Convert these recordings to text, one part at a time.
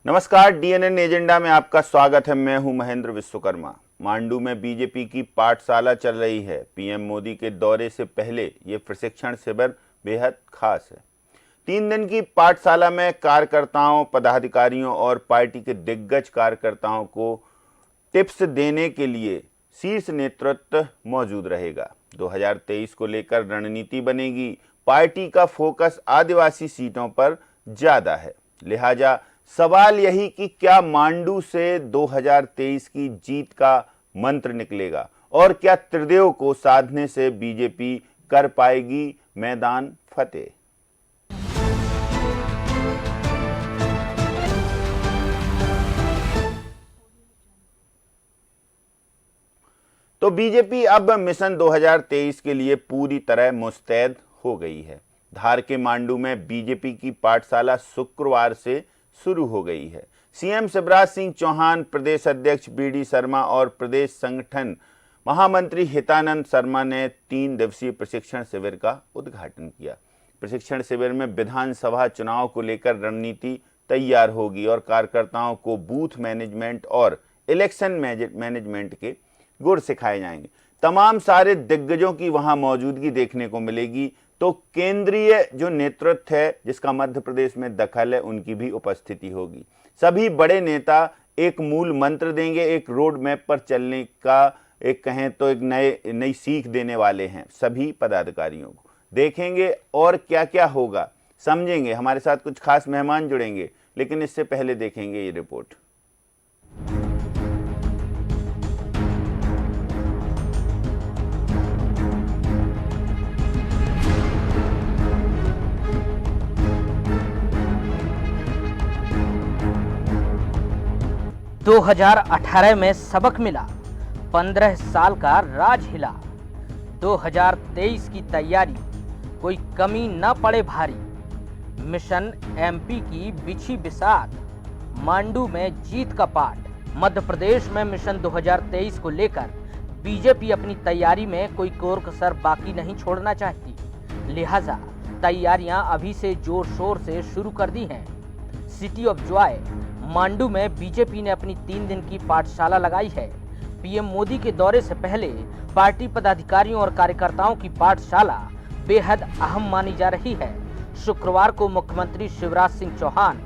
नमस्कार, DNN agenda में आपका स्वागत है। मैं हूं महेंद्र विश्वकर्मा। मांडू में बीजेपी की पाठशाला चल रही है। पीएम मोदी के दौरे से पहले ये प्रशिक्षण शिविर बेहद खास है। 3 दिन की पाठशाला में कार्यकर्ताओं, पदाधिकारियों और पार्टी के दिग्गज कार्यकर्ताओं को टिप्स देने के लिए शीर्ष नेतृत्व मौजूद रहेगा। 2023 को लेकर रणनीति बनेगी। पार्टी का फोकस आदिवासी सीटों पर ज्यादा है, लिहाजा सवाल यही कि क्या मांडू से 2023 की जीत का मंत्र निकलेगा और क्या त्रिदेव को साधने से बीजेपी कर पाएगी मैदान फतेह। तो बीजेपी अब मिशन 2023 के लिए पूरी तरह मुस्तैद हो गई है। धार के मांडू में बीजेपी की पाठशाला शुक्रवार से शुरू हो गई है। सीएम शिवराज सिंह चौहान, प्रदेश अध्यक्ष बीडी शर्मा और प्रदेश संगठन महामंत्री हितानंद शर्मा ने 3 दिवसीय प्रशिक्षण शिविर का उद्घाटन किया। प्रशिक्षण शिविर में विधानसभा चुनाव को लेकर रणनीति तैयार होगी और कार्यकर्ताओं को बूथ मैनेजमेंट और इलेक्शन मैनेजमेंट के गुर सिखाए जाएंगे। तमाम सारे दिग्गजों की वहां मौजूदगी देखने को मिलेगी। तो केंद्रीय जो नेतृत्व है, जिसका मध्य प्रदेश में दखल है, उनकी भी उपस्थिति होगी। सभी बड़े नेता एक मूल मंत्र देंगे, एक रोड मैप पर चलने का, एक कहें तो एक नई सीख देने वाले हैं। सभी पदाधिकारियों को देखेंगे और क्या क्या होगा समझेंगे। हमारे साथ कुछ खास मेहमान जुड़ेंगे, लेकिन इससे पहले देखेंगे ये रिपोर्ट। दो 2018 में सबक मिला, 15 साल का राज हिला। 2023 की तैयारी, कोई कमी न पड़े भारी। मिशन एमपी की बिछी बिसात, मांडू में जीत का पाठ। मध्य प्रदेश में मिशन 2023 को लेकर बीजेपी अपनी तैयारी में कोई कोर कसर बाकी नहीं छोड़ना चाहती, लिहाजा तैयारियां अभी से जोर शोर से शुरू कर दी हैं। सिटी ऑफ जॉय मांडू में बीजेपी ने अपनी 3 दिन की पाठशाला लगाई है। पीएम मोदी के दौरे से पहले पार्टी पदाधिकारियों और कार्यकर्ताओं की पाठशाला बेहद अहम मानी जा रही है। शुक्रवार को मुख्यमंत्री शिवराज सिंह चौहान,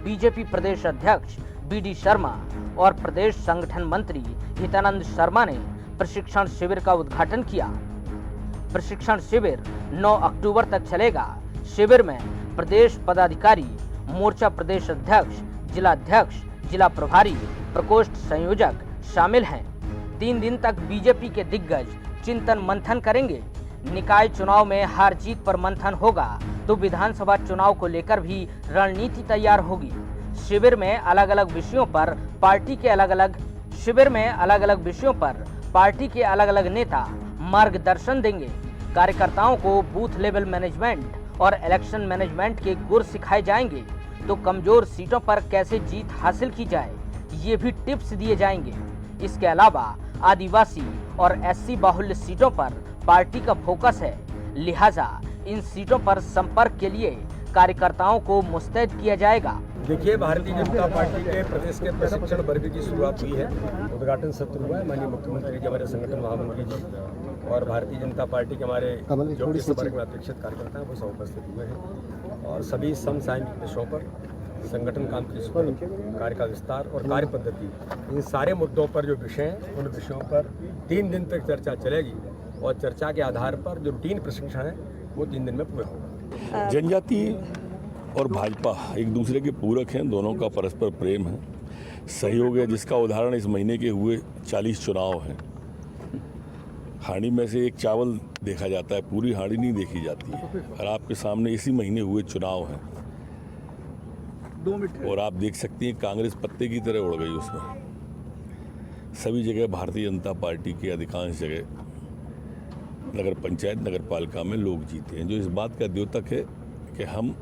बीजेपी प्रदेश अध्यक्ष बीडी शर्मा और प्रदेश संगठन मंत्री हितानंद शर्मा ने प्रशिक्षण शिविर का उद्घाटन किया। प्रशिक्षण शिविर 9 अक्टूबर तक चलेगा। शिविर में प्रदेश पदाधिकारी, मोर्चा प्रदेश अध्यक्ष, जिला अध्यक्ष, जिला प्रभारी, प्रकोष्ठ संयोजक शामिल हैं। 3 दिन तक बीजेपी के दिग्गज चिंतन मंथन करेंगे। निकाय चुनाव में हार जीत पर मंथन होगा तो विधानसभा चुनाव को लेकर भी रणनीति तैयार होगी। शिविर में अलग अलग विषयों पर पार्टी के अलग अलग नेता मार्गदर्शन देंगे। कार्यकर्ताओं को बूथ लेवल मैनेजमेंट और इलेक्शन मैनेजमेंट के गुर सिखाए जाएंगे। तो कमजोर सीटों पर कैसे जीत हासिल की जाए, ये भी टिप्स दिए जाएंगे। इसके अलावा आदिवासी और एससी बाहुल्य सीटों पर पार्टी का फोकस है, लिहाजा इन सीटों पर संपर्क के लिए कार्यकर्ताओं को मुस्तैद किया जाएगा। देखिए, भारतीय जनता पार्टी के प्रदेश के प्रशिक्षण वर्ग की शुरुआत हुई है। उद्घाटन सत्र हुआ है। माननीय मुख्यमंत्री जी, हमारे संगठन महामंत्री जी और भारतीय जनता पार्टी के हमारे जो इस वर्ग में अपेक्षित कार्यकर्ता हैं वो सब उपस्थित हुए हैं और सभी समसामयिक विषयों पर, संगठन काम की कार्य का विस्तार और कार्य पद्धति, इन सारे मुद्दों पर जो विषय हैं उन विषयों पर 3 दिन तक चर्चा चलेगी और चर्चा के आधार पर जो रूटीन प्रशिक्षण है वो 3 दिन में पूरा होगा। जनजाति और भाजपा एक दूसरे के पूरक हैं, दोनों का परस्पर प्रेम है, सहयोग है, जिसका उदाहरण इस महीने के हुए 40 चुनाव हैं। हांडी में से एक चावल देखा जाता है, पूरी हांडी नहीं देखी जाती है। और आपके सामने इसी महीने हुए चुनाव हैं और आप देख सकती हैं कांग्रेस पत्ते की तरह उड़ गई उसमें। सभी जगह भारतीय जनता पार्टी की अधिकांश जगह नगर पंचायत, नगर पालिका में लोग जीते हैं, जो इस बात का द्योतक है कि हम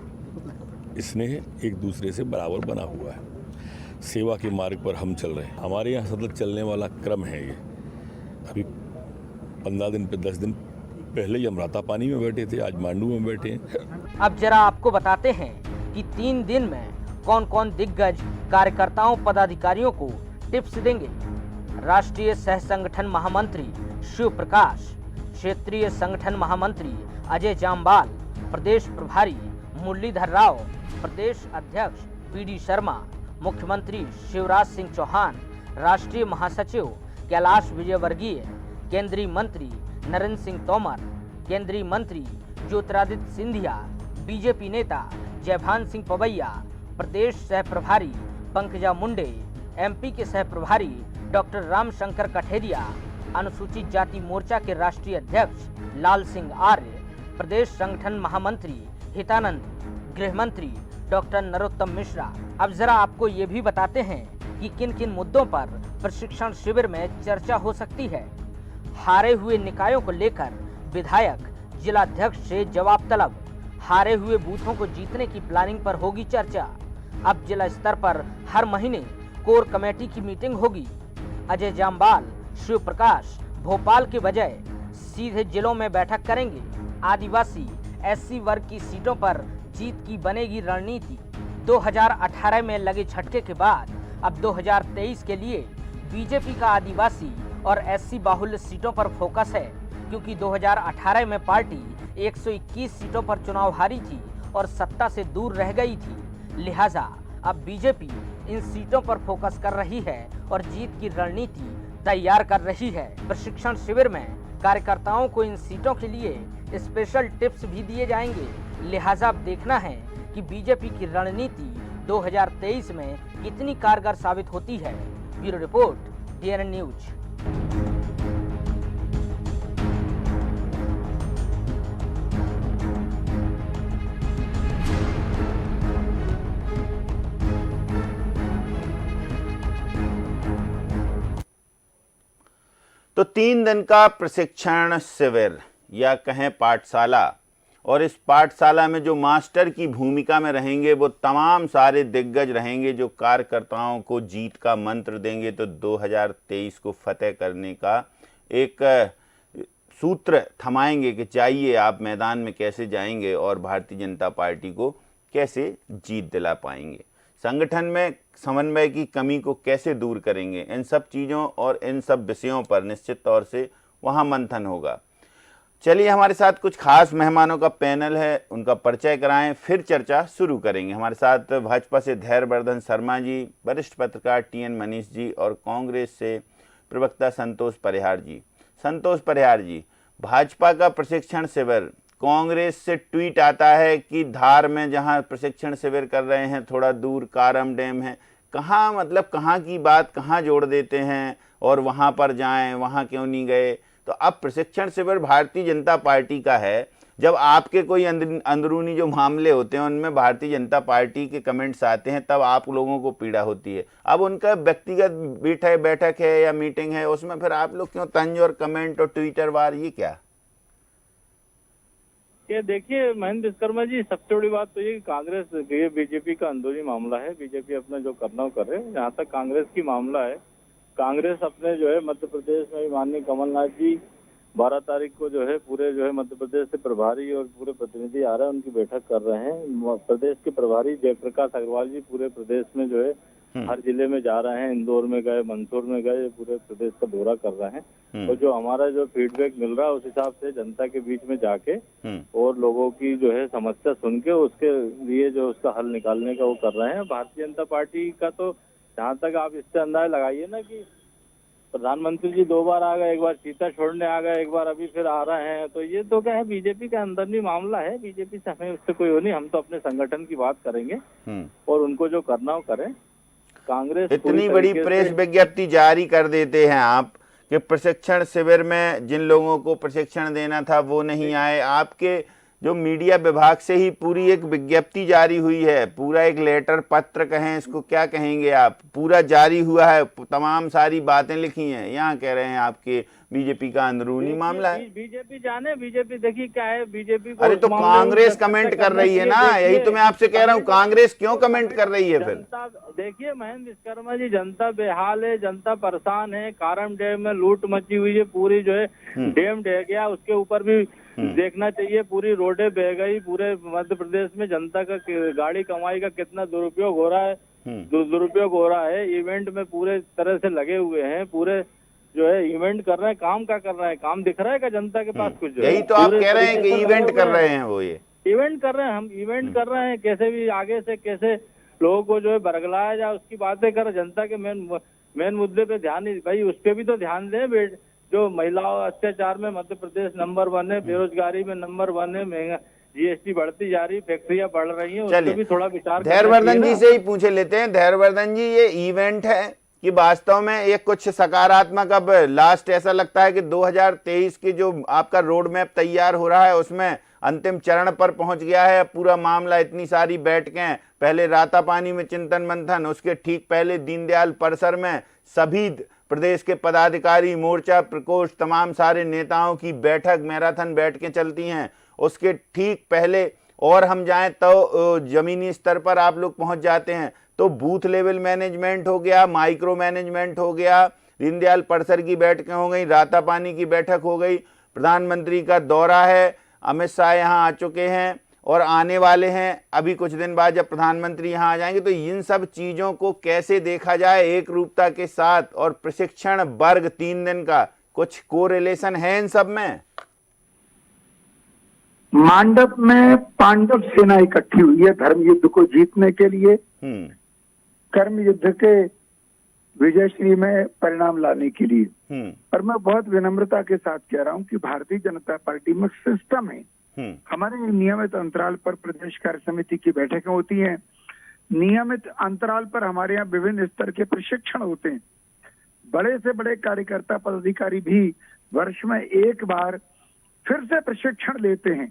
स्नेह एक दूसरे से बराबर बना हुआ है। सेवा के मार्ग पर हम चल रहे हैं। हमारे यहाँ सतत चलने वाला क्रम है ये। अभी 15 दिन पे 10 दिन पहले ही हम रातापानी में बैठे थे, आज मांडू में बैठे हैं। अब जरा आपको बताते हैं कि 3 दिन में कौन कौन दिग्गज कार्यकर्ताओं पदाधिकारियों को टिप्स देंगे। राष्ट्रीय सह संगठन महामंत्री शिव प्रकाश, क्षेत्रीय संगठन महामंत्री अजय जामवाल, प्रदेश प्रभारी मुरलीधर राव, प्रदेश अध्यक्ष पीडी शर्मा, मुख्यमंत्री शिवराज सिंह चौहान, राष्ट्रीय महासचिव कैलाश विजयवर्गीय, केंद्रीय मंत्री नरेंद्र सिंह तोमर, केंद्रीय मंत्री ज्योतिरादित्य सिंधिया, बीजेपी नेता जयभान सिंह पवैया, प्रदेश सह प्रभारी पंकजा मुंडे, एमपी के सह प्रभारी डॉक्टर रामशंकर कठेरिया, अनुसूचित जाति मोर्चा के राष्ट्रीय अध्यक्ष लाल सिंह आर्य, प्रदेश संगठन महामंत्री हितानंद, गृह मंत्री डॉक्टर नरोत्तम मिश्रा। अब जरा आपको ये भी बताते हैं कि किन किन मुद्दों पर प्रशिक्षण शिविर में चर्चा हो सकती है। हारे हुए निकायों को लेकर विधायक जिलाध्यक्ष से जवाब तलब, हारे हुए बूथों को जीतने की प्लानिंग पर होगी चर्चा। अब जिला स्तर पर हर महीने कोर कमेटी की मीटिंग होगी। अजय जामवाल, शिव प्रकाश भोपाल के बजाय सीधे जिलों में बैठक करेंगे। आदिवासी एससी वर्ग की सीटों पर जीत की बनेगी रणनीति। 2018 में लगे झटके के बाद अब 2023 के लिए बीजेपी का आदिवासी और एससी बाहुल्य सीटों पर फोकस है, क्योंकि 2018 में पार्टी 121 सीटों पर चुनाव हारी थी और सत्ता से दूर रह गई थी। लिहाजा अब बीजेपी इन सीटों पर फोकस कर रही है और जीत की रणनीति तैयार कर रही है। प्रशिक्षण शिविर में कार्यकर्ताओं को इन सीटों के लिए स्पेशल टिप्स भी दिए जाएंगे। लिहाजा अब देखना है कि बीजेपी की रणनीति 2023 में कितनी कारगर साबित होती है। Bureau report, DNN news. तो 3 दिन का प्रशिक्षण शिविर या कहें पाठशाला, और इस पाठशाला में जो मास्टर की भूमिका में रहेंगे वो तमाम सारे दिग्गज रहेंगे जो कार्यकर्ताओं को जीत का मंत्र देंगे। तो 2023 को फतेह करने का एक सूत्र थमाएंगे कि चाहिए आप मैदान में कैसे जाएंगे और भारतीय जनता पार्टी को कैसे जीत दिला पाएंगे, संगठन में समन्वय की कमी को कैसे दूर करेंगे। इन सब चीज़ों और इन सब विषयों पर निश्चित तौर से वहाँ मंथन होगा। चलिए, हमारे साथ कुछ खास मेहमानों का पैनल है, उनका परिचय कराएं, फिर चर्चा शुरू करेंगे। हमारे साथ भाजपा से धैर्यवर्धन शर्मा जी, वरिष्ठ पत्रकार TN मनीष जी और कांग्रेस से प्रवक्ता संतोष परिहार जी। संतोष परिहार जी, भाजपा का प्रशिक्षण शिविर, कांग्रेस से ट्वीट आता है कि धार में जहां प्रशिक्षण शिविर कर रहे हैं थोड़ा दूर कारम डैम है, कहाँ मतलब कहाँ की बात कहाँ जोड़ देते हैं और वहां पर जाएं, वहां क्यों नहीं गए। तो अब प्रशिक्षण शिविर भारतीय जनता पार्टी का है। जब आपके कोई अंदरूनी जो मामले होते हैं उनमें भारतीय जनता पार्टी के कमेंट्स आते हैं तब आप लोगों को पीड़ा होती है। अब उनका व्यक्तिगत बैठक है या मीटिंग है, उसमें फिर आप लोग क्यों तंज और कमेंट और ट्विटर वार, ये क्या? ये देखिए महेंद्र विश्वकर्मा जी, सबसे बड़ी बात तो ये कांग्रेस ये बीजेपी का अंदरूनी मामला है। बीजेपी अपना जो करना हो कर रहे हैं। जहाँ तक कांग्रेस की मामला है, कांग्रेस अपने जो है मध्य प्रदेश में माननीय कमलनाथ जी 12 तारीख को जो है पूरे जो है मध्य प्रदेश से प्रभारी और पूरे प्रतिनिधि आ रहे हैं, उनकी बैठक कर रहे हैं। प्रदेश के प्रभारी जयप्रकाश अग्रवाल जी पूरे प्रदेश में जो है हर जिले में जा रहे हैं। इंदौर में गए, मंदसौर में गए, पूरे प्रदेश का दौरा कर रहे हैं। और जो हमारा जो फीडबैक मिल रहा है उस हिसाब से जनता के बीच में जाके और लोगों की जो है समस्या सुन के उसके लिए जो उसका हल निकालने का वो कर रहे हैं। भारतीय जनता पार्टी का तो जहाँ तक आप इससे अंदाजा लगाइए ना कि प्रधानमंत्री जी 2 बार आ गए, एक बार चीता छोड़ने आ गए, एक बार अभी फिर आ रहे हैं। तो ये तो क्या है, बीजेपी का अंदरूनी मामला है। बीजेपी से हमें उससे कोई हो नहीं, हम तो अपने संगठन की बात करेंगे और उनको जो करना हो करें। कांग्रेस इतनी बड़ी प्रेस विज्ञप्ति जारी कर देते हैं आप कि प्रशिक्षण शिविर में जिन लोगों को प्रशिक्षण देना था वो नहीं आए। आपके जो मीडिया विभाग से ही पूरी एक विज्ञप्ति जारी हुई है, पूरा एक लेटर पत्र कहें इसको क्या कहेंगे आप, पूरा जारी हुआ है, तमाम सारी बातें लिखी हैं। यहाँ कह रहे हैं आपके बीजेपी का अंदरूनी मामला है। बीजेपी जाने, बीजेपी देखिए क्या है, बीजेपी को अरे तो कांग्रेस कमेंट कर रही है ना, यही तो मैं आपसे कह रहा हूँ, कांग्रेस क्यों कमेंट कर रही है फिर? देखिए महेंद्र विश्वकर्मा जी, जनता बेहाल है, जनता परेशान है। कारम डैम में लूट मची हुई है, पूरी जो है डैम ढह गया, उसके ऊपर भी देखना चाहिए। पूरी रोडें बह गई, पूरे मध्य प्रदेश में जनता का गाड़ी कमाई का कितना दुरुपयोग हो रहा है, दुरुपयोग हो रहा है। इवेंट में पूरे तरह से लगे हुए हैं, पूरे जो है इवेंट कर रहे हैं। काम क्या कर रहे हैं? काम दिख रहा है क्या जनता के पास कुछ? यही तो आप कह रहे हैं कि इवेंट कर रहे हैं वो, ये इवेंट कर रहे हैं, हम इवेंट कर रहे हैं। कैसे भी आगे से कैसे लोगों को जो है बरगलाया जाए उसकी बातें कर। जनता के मेन मुद्दे पे ध्यान नहीं, भाई उस पे भी तो ध्यान दें। जो महिलाओं अत्याचार में मध्य प्रदेश नंबर 1 है, बेरोजगारी में नंबर 1 है, महंगा जीएसटी बढ़ती जा रही, फैक्ट्रियां बढ़ रही हैं, उस पर भी थोड़ा विचार। धैर्यवर्धन जी से ही पूछे लेते हैं। धैर्यवर्धन जी, ये इवेंट है कि वास्तव में ये कुछ सकारात्मक, अब लास्ट ऐसा लगता है कि 2023 के जो आपका रोड मैप तैयार हो रहा है उसमें अंतिम चरण पर पहुंच गया है पूरा मामला। इतनी सारी बैठकें, पहले रातापानी में चिंतन मंथन, उसके ठीक पहले दीनदयाल परिसर में सभी प्रदेश के पदाधिकारी, मोर्चा प्रकोष्ठ, तमाम सारे नेताओं की बैठक, मैराथन बैठकें चलती हैं। उसके ठीक पहले और हम जाएं तो जमीनी स्तर पर आप लोग पहुंच जाते हैं, तो बूथ लेवल मैनेजमेंट हो गया, माइक्रो मैनेजमेंट हो गया, दीनदयाल परिसर की बैठकें हो गई, रातापानी की बैठक हो गई, प्रधानमंत्री का दौरा है, अमित शाह यहाँ आ चुके हैं और आने वाले हैं अभी कुछ दिन बाद जब प्रधानमंत्री यहाँ आ जाएंगे। तो इन सब चीजों को कैसे देखा जाए एक रूपता के साथ, और प्रशिक्षण वर्ग 3 दिन का कुछ कोरिलेशन है इन सब में? मांडव में पांडव सेना इकट्ठी हुई है धर्म युद्ध को जीतने के लिए, कर्म युद्ध के विजयश्री में परिणाम लाने के लिए। और मैं बहुत विनम्रता के साथ कह रहा हूं कि भारतीय जनता पार्टी में सिस्टम है। हमारे नियमित अंतराल पर प्रदेश कार्य समिति की बैठकें होती हैं, नियमित अंतराल पर हमारे यहाँ विभिन्न स्तर के प्रशिक्षण होते हैं। बड़े से बड़े कार्यकर्ता पदाधिकारी भी वर्ष में एक बार फिर से प्रशिक्षण लेते हैं,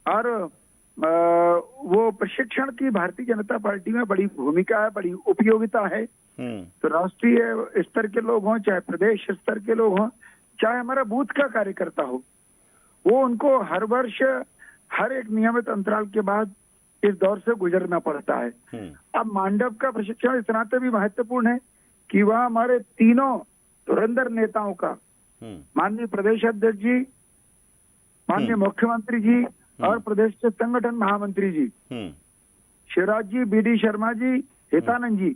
और वो प्रशिक्षण की भारतीय जनता पार्टी में बड़ी भूमिका है, बड़ी उपयोगिता है। तो राष्ट्रीय स्तर के लोग हों, चाहे प्रदेश स्तर के लोग हों, चाहे हमारा बूथ का कार्यकर्ता हो, वो उनको हर वर्ष हर एक नियमित अंतराल के बाद इस दौर से गुजरना पड़ता है। अब मांडव का प्रशिक्षण इस नाते भी महत्वपूर्ण है कि वह हमारे तीनों धुरंधर नेताओं का, माननीय प्रदेश अध्यक्ष जी, माननीय मुख्यमंत्री जी और प्रदेश के संगठन महामंत्री जी, शिवराज जी, बीडी शर्मा जी, हितानंद जी,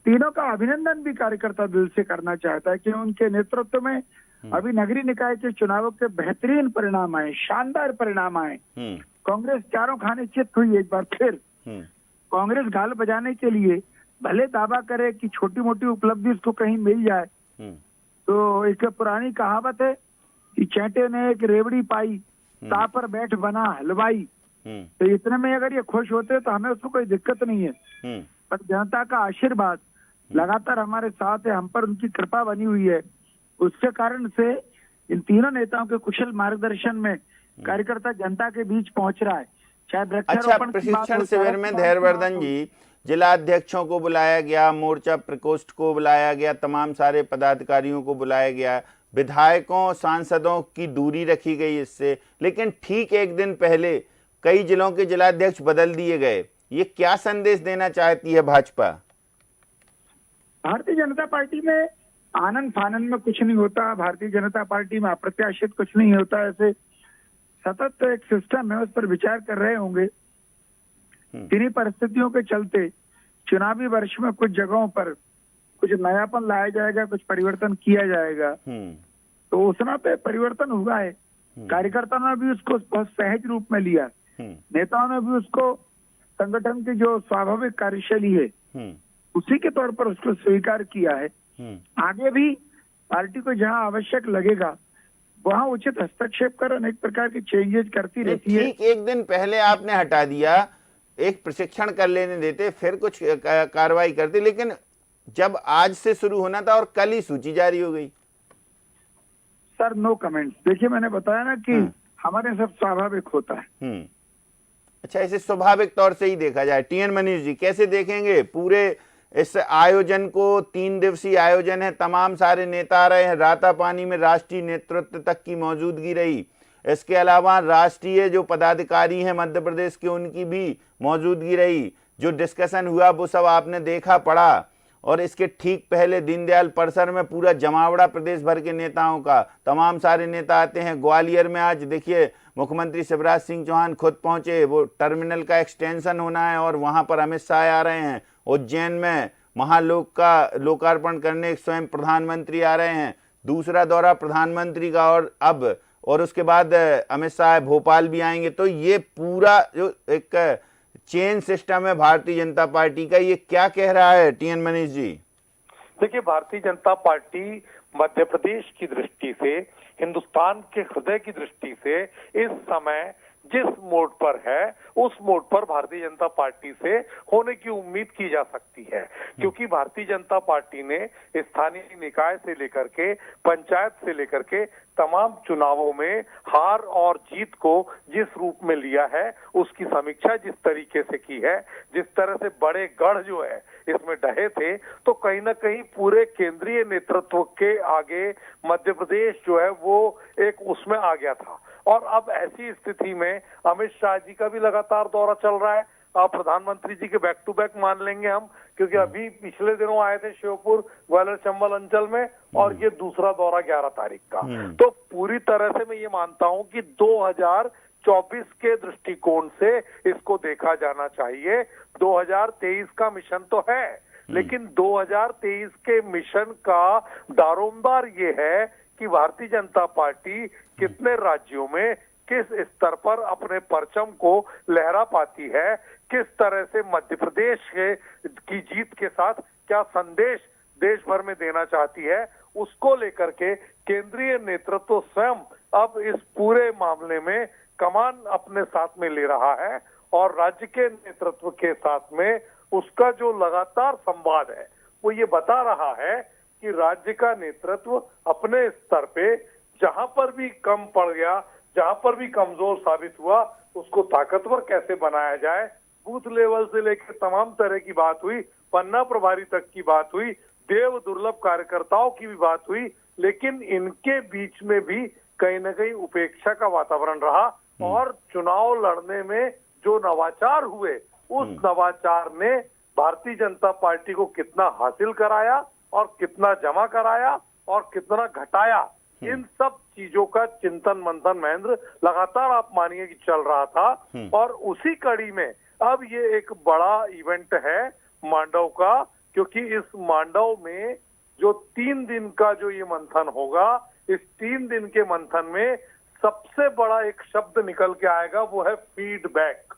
तीनों का अभिनंदन भी कार्यकर्ता दिल से करना चाहता है कि उनके नेतृत्व में अभी नगरीय निकाय के चुनावों के बेहतरीन परिणाम आए, शानदार परिणाम आए। कांग्रेस चारों खाने चित हुई एक बार फिर। कांग्रेस गाल बजाने के लिए भले दावा करे कि छोटी मोटी उपलब्धि उसको कहीं मिल जाए, तो एक पुरानी कहावत है कि चैंटे ने एक रेवड़ी पाई, ता पर बैठ बना हलवाई। तो इतने में अगर ये खुश होते तो हमें उसको कोई दिक्कत नहीं है, पर जनता का आशीर्वाद लगातार हमारे साथ है, हम पर उनकी कृपा बनी हुई है। उसके कारण से इन तीनों नेताओं के कुशल मार्गदर्शन में कार्यकर्ता जनता के बीच पहुंच रहा है। चाहे वृक्षारोपण प्रशिक्षण शिविर में धैर्यवर्धन जी, जिला अध्यक्षों को बुलाया गया, मोर्चा प्रकोष्ठ को बुलाया गया, तमाम सारे पदाधिकारियों को बुलाया गया, विधायकों सांसदों की दूरी रखी गई इससे, लेकिन ठीक एक दिन पहले कई जिलों के जिलाध्यक्ष बदल दिए गए। ये क्या संदेश देना चाहती है भाजपा? भारतीय जनता पार्टी में आनंद फानन में कुछ नहीं होता, भारतीय जनता पार्टी में अप्रत्याशित कुछ नहीं होता। ऐसे सतत एक सिस्टम है, उस पर विचार कर रहे होंगे। किन्हीं परिस्थितियों के चलते चुनावी वर्ष में कुछ जगहों पर कुछ नयापन लाया जाएगा, कुछ परिवर्तन किया जाएगा। तो उस नाते परिवर्तन हुआ है। कार्यकर्ताओं ने भी उसको बहुत सहज रूप में लिया, नेताओं ने भी उसको संगठन की जो स्वाभाविक कार्यशैली है उसी के तौर पर उसको स्वीकार किया है। आगे भी पार्टी को जहां आवश्यक लगेगा वहां उचित हस्तक्षेप कर अनेक प्रकार के चेंजेस करती रहती है। ठीक एक दिन पहले आपने हटा दिया, एक प्रशिक्षण कर लेने देते, फिर कुछ कार्रवाई करते, लेकिन जब आज से शुरू होना था और कल ही सूची जारी हो गई। Sir no comments. देखिए मैंने बताया ना कि हमारे सब स्वाभाविक होता है। अच्छा, इसे स्वाभाविक तौर से ही देखा जाए। टीएन मनीष जी कैसे देखेंगे पूरे इस आयोजन को? 3 दिवसीय आयोजन है, तमाम सारे नेता आ रहे हैं, रातापानी में राष्ट्रीय नेतृत्व तक की मौजूदगी रही, इसके अलावा राष्ट्रीय जो पदाधिकारी हैं मध्य प्रदेश के उनकी भी मौजूदगी रही, जो डिस्कशन हुआ वो सब आपने देखा पढ़ा, और इसके ठीक पहले दीनदयाल परिसर में पूरा जमावड़ा प्रदेश भर के नेताओं का, तमाम सारे नेता आते हैं। ग्वालियर में आज देखिए मुख्यमंत्री शिवराज सिंह चौहान खुद पहुंचे, वो टर्मिनल का एक्सटेंशन होना है और वहां पर अमित शाह आ रहे हैं। उज्जैन में महालोक का लोकार्पण करने स्वयं प्रधानमंत्री आ रहे हैं, दूसरा दौरा प्रधानमंत्री का, और उसके बाद अमित शाह भोपाल भी आएंगे। तो ये पूरा जो एक चेन सिस्टम है भारतीय जनता पार्टी का, ये क्या कह रहा है टीएन मनीष जी? देखिए, भारतीय जनता पार्टी मध्य प्रदेश की दृष्टि से, हिंदुस्तान के हृदय की दृष्टि से इस समय जिस मोड पर है, उस मोड पर भारतीय जनता पार्टी से होने की उम्मीद की जा सकती है। क्योंकि भारतीय जनता पार्टी ने स्थानीय निकाय से लेकर के पंचायत से लेकर के तमाम चुनावों में हार और जीत को जिस रूप में लिया है, उसकी समीक्षा जिस तरीके से की है, जिस तरह से बड़े गढ़ जो है इसमें ढहे थे, तो कहीं ना कहीं पूरे केंद्रीय नेतृत्व के आगे मध्य प्रदेश जो है वो एक उसमें आ गया था। और अब ऐसी स्थिति में अमित शाह जी का भी लगातार दौरा चल रहा है। आप प्रधानमंत्री जी के बैक टू बैक मान लेंगे हम, क्योंकि अभी पिछले दिनों आए थे श्योपुर ग्वालियर चंबल अंचल में, और ये दूसरा दौरा 11 तारीख का। तो पूरी तरह से मैं ये मानता हूं कि 2024 के दृष्टिकोण से इसको देखा जाना चाहिए। 2023 का मिशन तो है, लेकिन 2023 के मिशन का दारोमदार ये है कि भारतीय जनता पार्टी कितने राज्यों में किस स्तर पर अपने परचम को लहरा पाती है, किस तरह से मध्य प्रदेश की जीत के साथ क्या संदेश देश भर में देना चाहती है, उसको लेकर के केंद्रीय नेतृत्व स्वयं अब इस पूरे मामले में कमान अपने साथ में ले रहा है। और राज्य के नेतृत्व के साथ में उसका जो लगातार संवाद है वो ये बता रहा है कि राज्य का नेतृत्व अपने स्तर पे जहां पर भी कम पड़ गया, जहां पर भी कमजोर साबित हुआ, उसको ताकतवर कैसे बनाया जाए। बूथ लेवल से लेकर तमाम तरह की बात हुई, पन्ना प्रभारी तक की बात हुई, देव दुर्लभ कार्यकर्ताओं की भी बात हुई, लेकिन इनके बीच में भी कहीं ना कहीं उपेक्षा का वातावरण रहा। और चुनाव लड़ने में जो नवाचार हुए, उस नवाचार ने भारतीय जनता पार्टी को कितना हासिल कराया और कितना जमा कराया और कितना घटाया, इन सब चीजों का चिंतन मंथन महेंद्र लगातार आप मानिए कि चल रहा था। और उसी कड़ी में अब ये एक बड़ा इवेंट है मांडव का, क्योंकि इस मांडव में जो 3 दिन का जो ये मंथन होगा, इस 3 दिन के मंथन में सबसे बड़ा एक शब्द निकल के आएगा, वो है फीडबैक।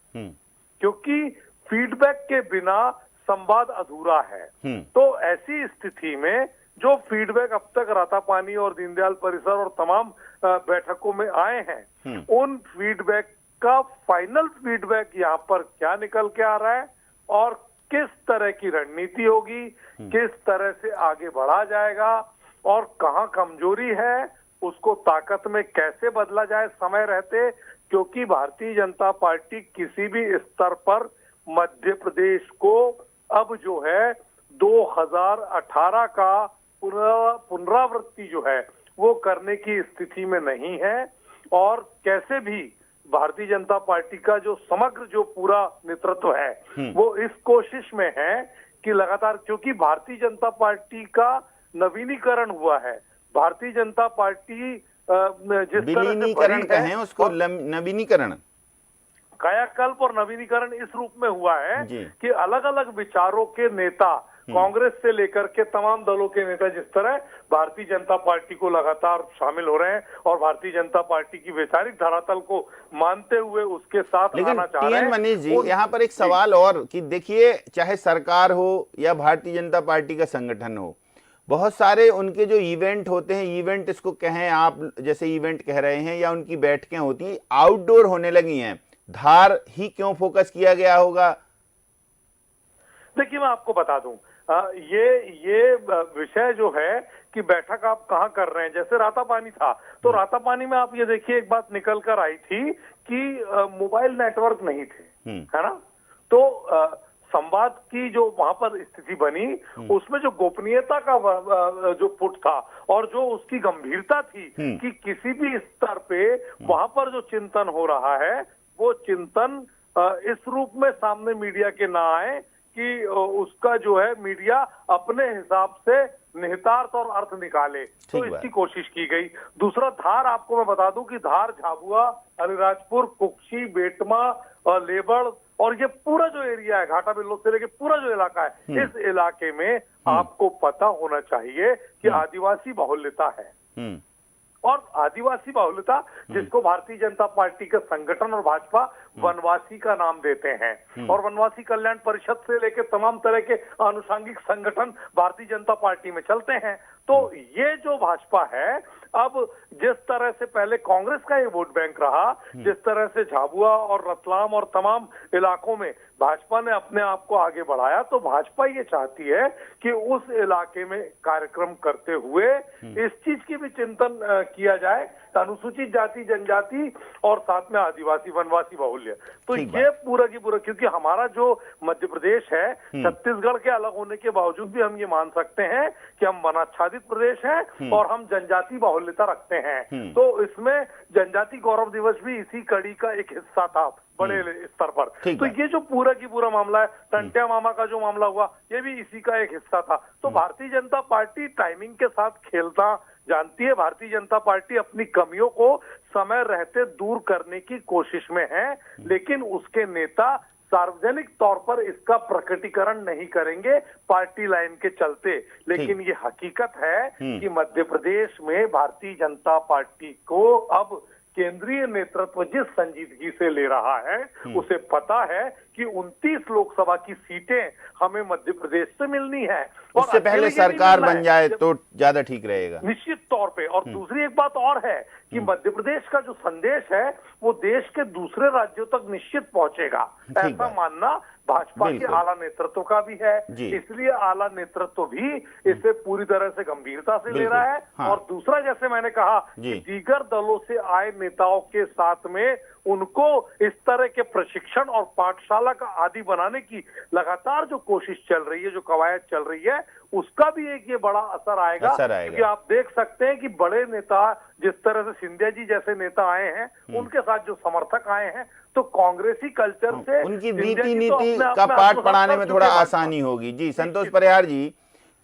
क्योंकि फीडबैक के बिना संवाद अधूरा है। तो ऐसी स्थिति में जो फीडबैक अब तक रातापानी और दीनदयाल परिसर और तमाम बैठकों में आए हैं, उन फीडबैक का फाइनल फीडबैक यहाँ पर क्या निकल के आ रहा है और किस तरह की रणनीति होगी, किस तरह से आगे बढ़ा जाएगा और कहाँ कमजोरी है, उसको ताकत में कैसे बदला जाए समय रहते। क्योंकि भारतीय जनता पार्टी किसी भी स्तर पर मध्य प्रदेश को अब जो है 2018 का पुनरावृत्ति जो है वो करने की स्थिति में नहीं है। और कैसे भी भारतीय जनता पार्टी का जो समग्र जो पूरा नेतृत्व है वो इस कोशिश में है कि लगातार, क्योंकि भारतीय जनता पार्टी का नवीनीकरण हुआ है, भारतीय जनता पार्टी जिस विलीनीकरण कहें उसको, नवीनीकरण, कायाकल्प और नवीनीकरण इस रूप में हुआ है कि अलग अलग विचारों के नेता, कांग्रेस से लेकर के तमाम दलों के नेता जिस तरह भारतीय जनता पार्टी को लगातार शामिल हो रहे हैं और भारतीय जनता पार्टी की वैचारिक धरातल को मानते हुए उसके साथ आना चाह रहे हैं। मनीष जी, यहाँ पर एक सवाल और कि देखिए, चाहे सरकार हो या भारतीय जनता पार्टी का संगठन हो, बहुत सारे उनके जो इवेंट होते हैं, इवेंट इसको कहें आप, जैसे इवेंट कह रहे हैं, या उनकी बैठकें होती हैं, आउटडोर होने लगी हैं। धार ही क्यों फोकस किया गया होगा? देखिए, मैं आपको बता दूं, ये विषय जो है कि बैठक आप कहाँ कर रहे हैं, जैसे रातापानी था, तो रातापानी में आप ये देखिए एक बात निकल कर आई थी कि मोबाइल नेटवर्क नहीं थे, है ना। तो संवाद की जो वहां पर स्थिति बनी, उसमें जो गोपनीयता का जो पुट था और जो उसकी गंभीरता थी कि किसी भी स्तर पे वहां पर जो चिंतन हो रहा है वो चिंतन इस रूप में सामने मीडिया के ना आए कि उसका जो है मीडिया अपने हिसाब से निहितार्थ और अर्थ निकाले, तो इसकी कोशिश की गई। दूसरा, धार आपको मैं बता दूं कि धार, झाबुआ, अलीराजपुर, कुक्षी, बेटमा, लेबड़ और ये पूरा जो एरिया है, घाटा बिल्लो से लेके पूरा जो इलाका है, इस इलाके में आपको पता होना चाहिए कि आदिवासी बाहुल्यता है। और आदिवासी बाहुल्यता जिसको भारतीय जनता पार्टी के संगठन और भाजपा वनवासी का नाम देते हैं, और वनवासी कल्याण परिषद से लेकर तमाम तरह के आनुषंगिक संगठन भारतीय जनता पार्टी में चलते हैं। तो ये जो भाजपा है, अब जिस तरह से पहले कांग्रेस का ये वोट बैंक रहा, जिस तरह से झाबुआ और रतलाम और तमाम इलाकों में भाजपा ने अपने आप को आगे बढ़ाया, तो भाजपा ये चाहती है कि उस इलाके में कार्यक्रम करते हुए इस चीज की भी चिंतन किया जाए, अनुसूचित जाति जनजाति और साथ में आदिवासी वनवासी बाहुल्य। तो ये पूरा की पूरा, क्योंकि हमारा जो मध्य प्रदेश है, छत्तीसगढ़ के अलग होने के बावजूद भी हम ये मान सकते हैं कि हम वनाच्छादित प्रदेश हैं और हम जनजाति बाहुल्यता रखते हैं। तो इसमें जनजाति गौरव दिवस भी इसी कड़ी का एक हिस्सा था बड़े स्तर पर। तो ये जो पूरा की पूरा मामला है, टंटिया मामा का जो मामला हुआ, ये भी इसी का एक हिस्सा था। तो भारतीय जनता पार्टी टाइमिंग के साथ खेलता जानती है। भारतीय जनता पार्टी अपनी कमियों को समय रहते दूर करने की कोशिश में है, लेकिन उसके नेता सार्वजनिक तौर पर इसका प्रकटीकरण नहीं करेंगे पार्टी लाइन के चलते। लेकिन ये हकीकत है कि मध्य प्रदेश में भारतीय जनता पार्टी को अब केंद्रीय नेतृत्व जिस संजीदगी से ले रहा है, उसे पता है कि 29 लोकसभा की सीटें हमें मध्य प्रदेश से मिलनी है, और उससे पहले सरकार बन जाए तो ज्यादा ठीक रहेगा निश्चित तौर पे। और दूसरी एक बात और है कि मध्य प्रदेश का जो संदेश है वो देश के दूसरे राज्यों तक निश्चित पहुंचेगा, ऐसा मानना भाजपा के आला नेतृत्व का भी है। इसलिए आला नेतृत्व भी इसे पूरी तरह से गंभीरता से ले रहा है। और दूसरा, जैसे मैंने कहा कि दीगर दलों से आए नेताओं के साथ में उनको इस तरह के प्रशिक्षण और पाठशाला का आदि बनाने की लगातार जो कोशिश चल रही है, जो कवायद चल रही है, उसका भी एक ये बड़ा असर आएगा। क्योंकि आप देख सकते हैं कि बड़े नेता जिस तरह से सिंधिया जी जैसे नेता आए हैं, उनके साथ जो समर्थक आए हैं, तो कांग्रेसी कल्चर से उनकी रीति नीति का पाठ पढ़ाने में थोड़ा आसानी होगी। जी संतोष परिहार जी,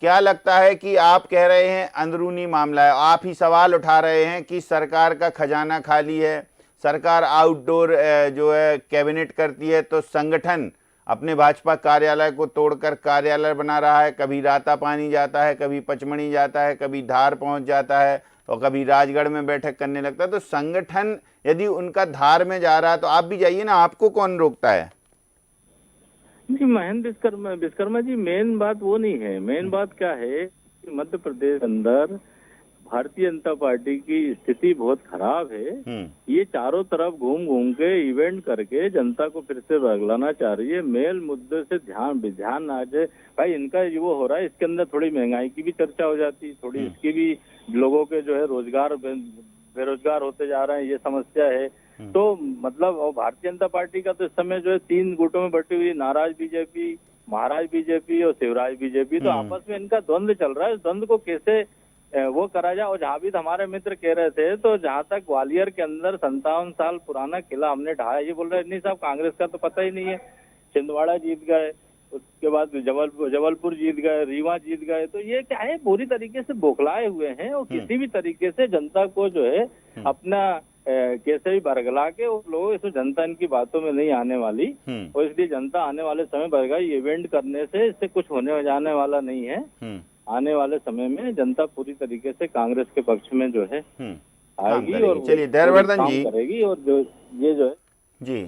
क्या लगता है कि आप कह रहे हैं अंदरूनी मामला है, आप ही सवाल उठा रहे हैं कि सरकार का खजाना खाली है, सरकार आउटडोर जो है कैबिनेट करती है, तो संगठन अपने भाजपा कार्यालय को तोड़कर कार्यालय बना रहा है, कभी राता पानी जाता है, कभी पचमढ़ी जाता है, कभी धार पहुंच जाता है और कभी राजगढ़ में बैठक करने लगता है। तो संगठन यदि उनका धार में जा रहा है तो आप भी जाइए ना, आपको कौन रोकता है? नहीं महेंद्र विश्वकर्मा जी, मेन बात वो नहीं है। मेन बात क्या है कि मध्य प्रदेश अंदर भारतीय जनता पार्टी की स्थिति बहुत खराब है। ये चारों तरफ घूम घूम के इवेंट करके जनता को फिर से बगलाना चाह रही है। मेल मुद्दे से ध्यान आ जाए भाई, इनका वो हो रहा है, इसके अंदर थोड़ी महंगाई की भी चर्चा हो जाती, थोड़ी इसकी भी, लोगों के जो है रोजगार बेरोजगार होते जा रहे हैं, ये समस्या है। तो मतलब भारतीय जनता पार्टी का तो इस समय जो है 3 गुटों में बटी हुई, नाराज बीजेपी, महाराज बीजेपी और शिवराज बीजेपी। तो आपस में इनका द्वंद्व चल रहा है। इस द्वंद्व को कैसे वो करा जाए। और जहाँ भी हमारे मित्र कह रहे थे, तो जहाँ तक ग्वालियर के अंदर 57 साल पुराना किला हमने ढाया, ये बोल रहे नहीं साहब कांग्रेस का तो पता ही नहीं है। छिंदवाड़ा जीत गए, उसके बाद जबलपुर जीत गए, रीवा जीत गए। तो ये क्या है, पूरी तरीके से बौखलाए हुए हैं और किसी भी तरीके से जनता को जो है अपना कैसे भी बरगला के वो लोग, इसमें जनता इनकी बातों में नहीं आने वाली। और इसलिए जनता आने वाले समय बरगा इवेंट करने से इससे कुछ होने जाने वाला नहीं है। आने वाले समय में जनता पूरी तरीके से कांग्रेस के पक्ष में जो है आएगी और चलिए धैर्यवर्धन जी करेगी। और जो ये जो है जी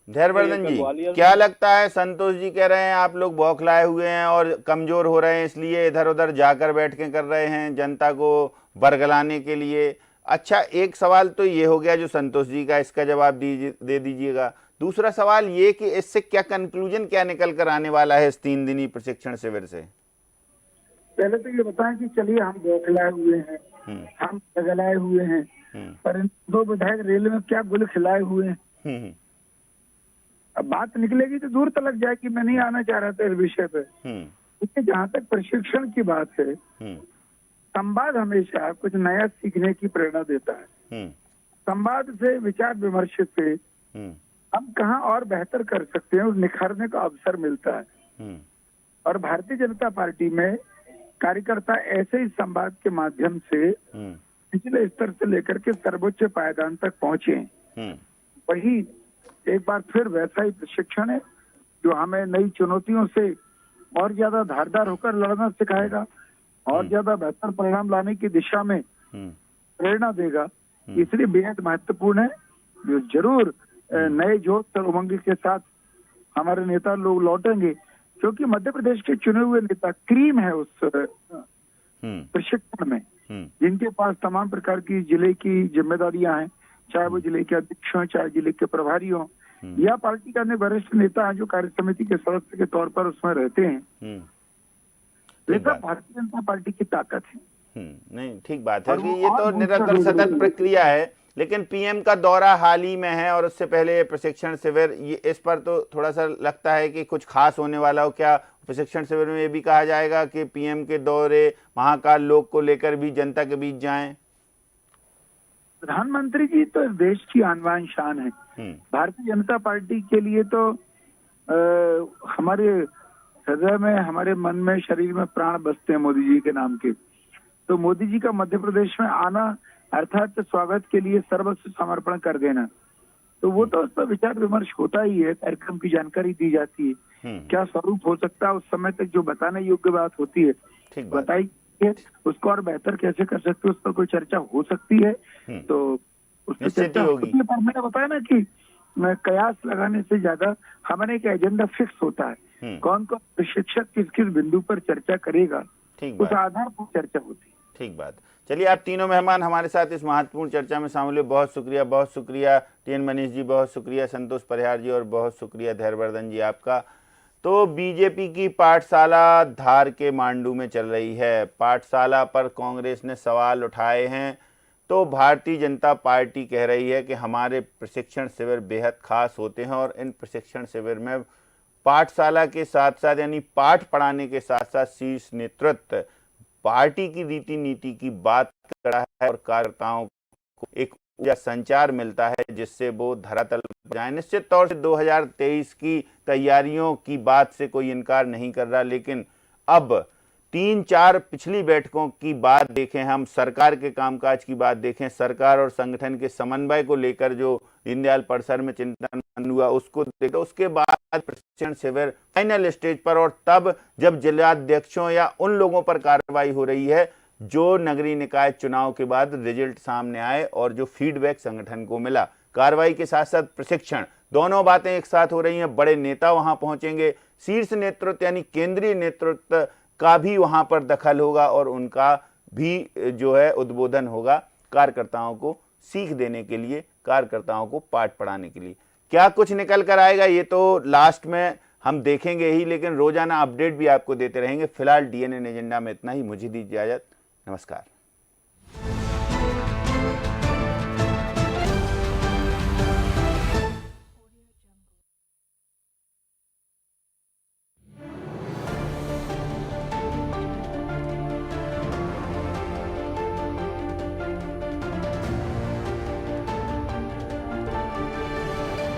धैर्यवर्धन जी, क्या लगता है, संतोष जी कह रहे हैं आप लोग बौखलाए हुए हैं और कमजोर हो रहे हैं, इसलिए इधर उधर जाकर बैठकें कर रहे हैं जनता को बरगलाने के लिए। अच्छा, एक सवाल तो ये हो गया जो संतोष जी का, इसका जवाब दे दीजिएगा। दूसरा सवाल ये कि इससे क्या कंक्लूजन क्या निकल कर आने वाला है इस 3 दिनी प्रशिक्षण शिविर से? पहले तो ये बताएं कि चलिए हम बौखलाए हुए हैं, हम बरगलाए हुए हैं, पर इन 2 विधायक रेल में क्या गुल खिलाए हुए हैं। अब बात निकलेगी तो दूर तक जाएगी। मैं नहीं आना चाह रहा था इस विषय पे, क्योंकि जहाँ तक प्रशिक्षण की बात है, संवाद हमेशा कुछ नया सीखने की प्रेरणा देता है। संवाद से, विचार विमर्श से हम कहाँ और बेहतर कर सकते हैं और निखारने का अवसर मिलता है। और भारतीय जनता पार्टी में कार्यकर्ता ऐसे ही संवाद के माध्यम से निचले स्तर से लेकर के सर्वोच्च पायदान तक पहुंचे। वही एक बार फिर वैसा ही प्रशिक्षण है जो हमें नई चुनौतियों से और ज्यादा धारदार होकर लड़ना सिखाएगा और ज्यादा बेहतर परिणाम लाने की दिशा में प्रेरणा देगा। इसलिए बेहद महत्वपूर्ण है, जो जरूर नए जोश और उमंग के साथ हमारे नेता लोग लौटेंगे, क्योंकि मध्य प्रदेश के चुने हुए नेता क्रीम है उस प्रशिक्षण में, जिनके पास तमाम प्रकार की जिले की जिम्मेदारियां हैं, चाहे वो जिले के अध्यक्ष हों, चाहे जिले के प्रभारी हों, या पार्टी के अन्य वरिष्ठ नेता हैं जो कार्य समिति के सदस्य के तौर पर उसमें रहते हैं। ये सब भारतीय जनता पार्टी की ताकत है। नहीं, ठीक बात है कि ये तो निरंतर सतत प्रक्रिया है, लेकिन पीएम का दौरा हाल ही में है और उससे पहले प्रशिक्षण शिविर, ये इस पर तो थोड़ा सा लगता है कि कुछ खास होने वाला हो। क्या प्रशिक्षण शिविर में ये भी कहा जाएगा कि पीएम के दौरे महाकाल लोक को लेकर भी जनता के बीच जाएं? प्रधानमंत्री जी तो इस देश की आन बान शान है। भारतीय जनता पार्टी के लिए तो हमारे हृदय में, हमारे मन में, शरीर में प्राण बसते हैं मोदी जी के नाम के। तो मोदी जी का मध्य प्रदेश में आना अर्थात स्वागत के लिए सर्वस्व समर्पण कर देना, तो वो तो उस पर विचार विमर्श होता ही है, कार्यक्रम की जानकारी दी जाती है, क्या स्वरूप हो सकता है उस समय तक जो बताने योग्य बात होती है बताई है, उसको और बेहतर कैसे कर सकते हैं उस पर कोई चर्चा हो सकती है, तो उस पर चर्चा होगी। पर मैंने बताया ना कि कयास लगाने से ज्यादा हमारे एक एजेंडा फिक्स होता है, कौन कौन प्रशिक्षक किस किस बिंदु पर चर्चा करेगा, उस आधार पर चर्चा होती है। ठीक बात। चलिए, आप तीनों मेहमान हमारे साथ इस महत्वपूर्ण चर्चा में शामिल हुए, बहुत शुक्रिया। बहुत शुक्रिया टीएन मनीष जी, बहुत शुक्रिया संतोष परिहार जी, और बहुत शुक्रिया धैर्यवर्धन जी आपका। तो बीजेपी की पाठशाला धार के मांडू में चल रही है। पाठशाला पर कांग्रेस ने सवाल उठाए हैं, तो भारतीय जनता पार्टी कह रही है कि हमारे प्रशिक्षण शिविर बेहद खास होते हैं और इन प्रशिक्षण शिविर में पाठशाला के साथ साथ यानी पाठ पढ़ाने के साथ साथ शीर्ष नेतृत्व पार्टी की रीति नीति की बात कर रहा है और कार्यकर्ताओं को एक ऊर्जा संचार मिलता है जिससे वो धरातल पर जाए। निश्चित तौर से 2023 की तैयारियों की बात से कोई इनकार नहीं कर रहा, लेकिन अब 3-4 पिछली बैठकों की बात देखें, हम सरकार के कामकाज की बात देखें, सरकार और संगठन के समन्वय को लेकर जो दीनदयाल परिसर में चिंतन हुआ उसको देखें, तो उसके बाद प्रशिक्षण शिविर फाइनल स्टेज पर, और तब जब जिलाध्यक्षों या उन लोगों पर कार्रवाई हो रही है जो नगरीय निकाय चुनाव के बाद रिजल्ट सामने आए और जो फीडबैक संगठन को मिला। कार्रवाई के साथ साथ प्रशिक्षण, दोनों बातें एक साथ हो रही हैं। बड़े नेता वहां पहुंचेंगे, शीर्ष नेतृत्व यानी केंद्रीय नेतृत्व का भी वहां पर दखल होगा और उनका भी जो है उद्बोधन होगा कार्यकर्ताओं को सीख देने के लिए, कार्यकर्ताओं को पाठ पढ़ाने के लिए। क्या कुछ निकल कर आएगा ये तो लास्ट में हम देखेंगे ही, लेकिन रोजाना अपडेट भी आपको देते रहेंगे। फिलहाल डीएनए एजेंडा में इतना ही। मुझे दीजिए इजाजत, नमस्कार।